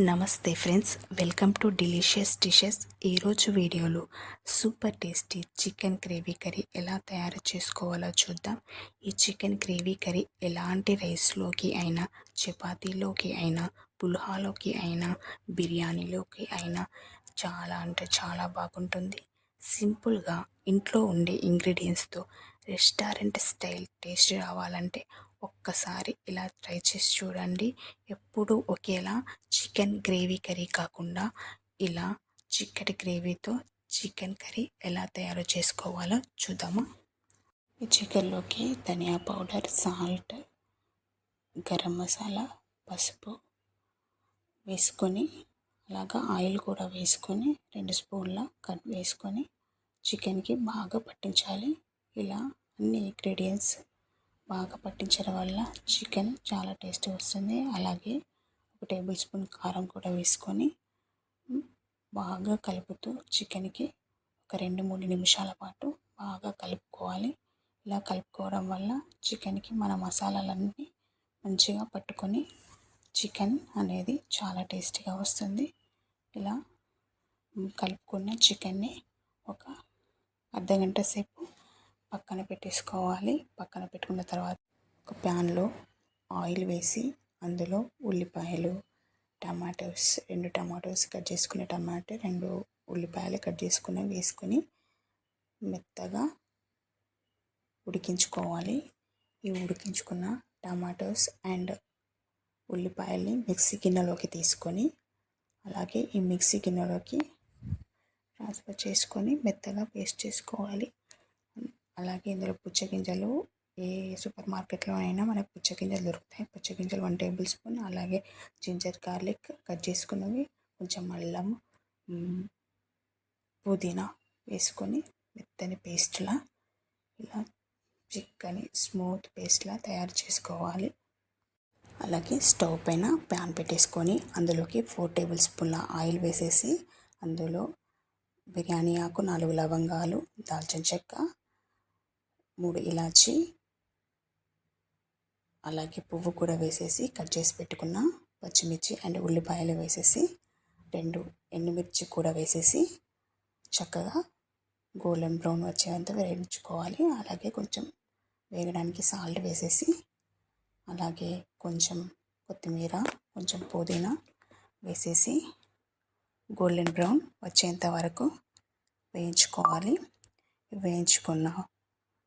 నమస్తే friends, welcome to delicious dishes. ఈరోజు వీడియోలో super tasty chicken gravy curry ఎలా తయారు చేసుకోవాలో చూద్దాం. ఈ చికెన్ గ్రేవీ కర్రీ ఎలాంటి రైస్లోకి అయినా, చపాతీలోకి అయినా, పుల్హాలోకి అయినా, బిర్యానీలోకి అయినా చాలా అంటే చాలా బాగుంటుంది. సింపుల్గా ఇంట్లో ఉండే ఇంగ్రీడియంట్స్తో రెస్టారెంట్ స్టైల్ టేస్ట్ రావాలంటే ఒక్కసారి ఇలా ట్రై చేసి చూడండి. ఎప్పుడూ ఒకేలా చికెన్ గ్రేవీ కర్రీ కాకుండా ఇలా చిక్కటి గ్రేవీతో చికెన్ కర్రీ ఎలా తయారు చేసుకోవాలో చూద్దాము. ఈ చికెన్లోకి ధనియా పౌడర్, సాల్ట్, గరం మసాలా, పసుపు వేసుకొని, అలాగా ఆయిల్ కూడా వేసుకొని 2 స్పూన్ల కట్ వేసుకొని చికెన్కి బాగా పట్టించాలి. ఇలా అన్ని ఇంగ్రీడియంట్స్ బాగా పట్టించడం వల్ల చికెన్ చాలా టేస్ట్ వస్తుంది. అలాగే 1 టేబుల్ స్పూన్ కారం కూడా వేసుకొని బాగా కలుపుతూ చికెన్కి ఒక 2-3 నిమిషాల పాటు బాగా కలుపుకోవాలి. ఇలా కలుపుకోవడం వల్ల చికెన్కి మన మసాలాలన్నీ మంచిగా పట్టుకొని చికెన్ అనేది చాలా టేస్టీగా వస్తుంది. ఇలా కలుపుకున్న చికెన్ని ఒక అర్ధగంట సేపు పక్కన పెట్టేసుకోవాలి. పక్కన పెట్టుకున్న తర్వాత ఒక ప్యాన్లో ఆయిల్ వేసి అందులో ఉల్లిపాయలు, టమాటోస్, 2 టమాటోస్ కట్ చేసుకునే టమాటో, 2 ఉల్లిపాయలు కట్ చేసుకుని వేసుకొని మెత్తగా ఉడికించుకోవాలి. ఈ ఉడికించుకున్న టమాటోస్ అండ్ ఉల్లిపాయల్ని మిక్సీ గిన్నెలోకి తీసుకొని, అలాగే ఈ మిక్సీ గిన్నెలోకి ట్రాన్స్ఫర్ చేసుకొని మెత్తగా పేస్ట్ చేసుకోవాలి. అలాగే ఇందులో పుచ్చగింజలు, ఏ సూపర్ మార్కెట్లో అయినా మనకు పుచ్చగింజలు దొరుకుతాయి. పుచ్చగింజలు 1 టేబుల్ స్పూన్, అలాగే జింజర్ గార్లిక్ కట్ చేసుకున్నవి, కొంచెం అల్లం, పుదీనా వేసుకొని మెత్తని పేస్ట్లా ఇలా చిక్కని స్మూత్ పేస్ట్లా తయారు చేసుకోవాలి. అలాగే స్టవ్ పైన ప్యాన్ పెట్టేసుకొని అందులోకి 4 టేబుల్ స్పూన్ల ఆయిల్ వేసేసి అందులో బిర్యానీ ఆకు, 4 లవంగాలు, దాల్చిన చెక్క, 3 ఇలాచి, అలాగే పువ్వు కూడా వేసేసి కట్ చేసి పెట్టుకున్న పచ్చిమిర్చి అండ్ ఉల్లిపాయలు వేసేసి 2 ఎండుమిర్చి కూడా వేసేసి చక్కగా గోల్డెన్ బ్రౌన్ వచ్చేంత వేయించుకోవాలి. అలాగే కొంచెం వేగడానికి సాల్ట్ వేసేసి, అలాగే కొంచెం కొత్తిమీర, కొంచెం పుదీనా వేసేసి గోల్డెన్ బ్రౌన్ వచ్చేంత వరకు వేయించుకోవాలి. వేయించుకున్న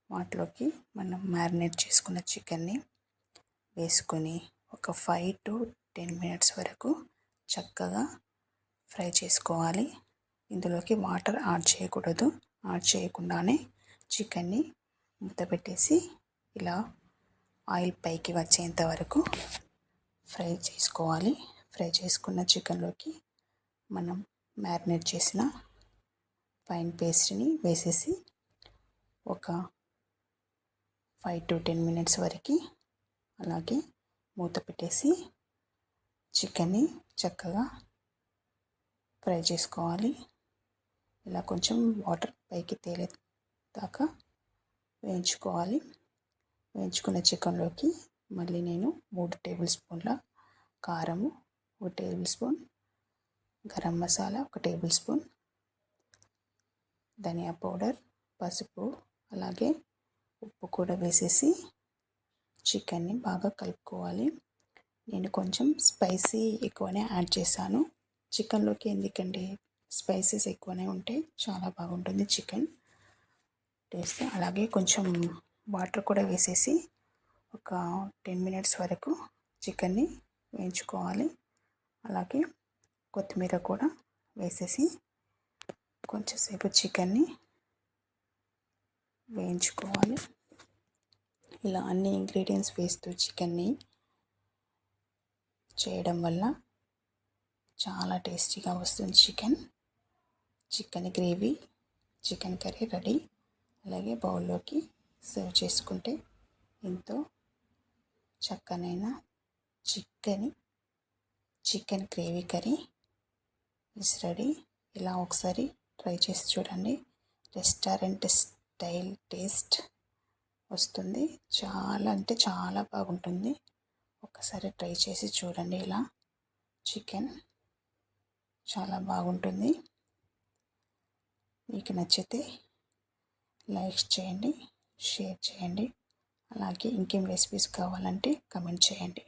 వాటిలోకి మనం మ్యారినేట్ చేసుకున్న చికెన్ని వేసుకొని ఒక 5 to 10 మినిట్స్ వరకు చక్కగా ఫ్రై చేసుకోవాలి. ఇందులోకి వాటర్ యాడ్ చేయకూడదు. యాడ్ చేయకుండానే చికెన్ని మూత పెట్టేసి ఇలా ఆయిల్ పైకి వచ్చేంత వరకు ఫ్రై చేసుకోవాలి. ఫ్రై చేసుకున్న చికెన్లోకి మనం మ్యారినేట్ చేసిన ఫైన్ పేస్ట్ని వేసేసి ఒక 5 to 10 మినిట్స్ వరకు అలాగే మూత పెట్టేసి చికెన్ని చక్కగా ఫ్రై చేసుకోవాలి. ఇలా కొంచెం వాటర్ పైకి తేలేదాకా వేయించుకోవాలి. వేయించుకున్న చికెన్లోకి మళ్ళీ నేను 3 టేబుల్ స్పూన్ల కారము, 1 tablespoon garam masala, 1 tablespoon ధనియా పౌడర్, పసుపు, అలాగే ఉప్పు కూడా వేసేసి చికెన్ని బాగా కలుపుకోవాలి. నేను కొంచెం స్పైసీ ఎక్కువనే యాడ్ చేశాను. చికెన్లోకి ఎందుకంటే స్పైసెస్ ఎక్కువనే ఉంటే చాలా బాగుంటుంది చికెన్ టేస్ట్. అలాగే కొంచెం వాటర్ కూడా వేసేసి ఒక 10 మినిట్స్ వరకు చికెన్ని వేయించుకోవాలి. అలాగే కొత్తిమీర కూడా వేసేసి కొంచెంసేపు చికెన్ని వేయించుకోవాలి. ఇలా అన్ని ఇంగ్రీడియంట్స్ వేస్తూ చికెన్ని చేయడం వల్ల చాలా టేస్టీగా వస్తుంది chicken gravy, chicken curry ready. అలాగే బౌల్లోకి సర్వ్ చేసుకుంటే ఎంతో చక్కనైన chicken gravy curry is ready. ఇలా ఒకసారి ట్రై చేసి చూడండి. రెస్టారెంట్ స్టైల్ టేస్ట్ వస్తుంది. చాలా అంటే చాలా బాగుంటుంది. ఒకసారి ట్రై చేసి చూడండి. ఇలా చికెన్ చాలా బాగుంటుంది. మీకు నచ్చితే లైక్స్ చేయండి, షేర్ చేయండి. అలాగే ఇంకేం రెసిపీస్ కావాలంటే కమెంట్ చేయండి.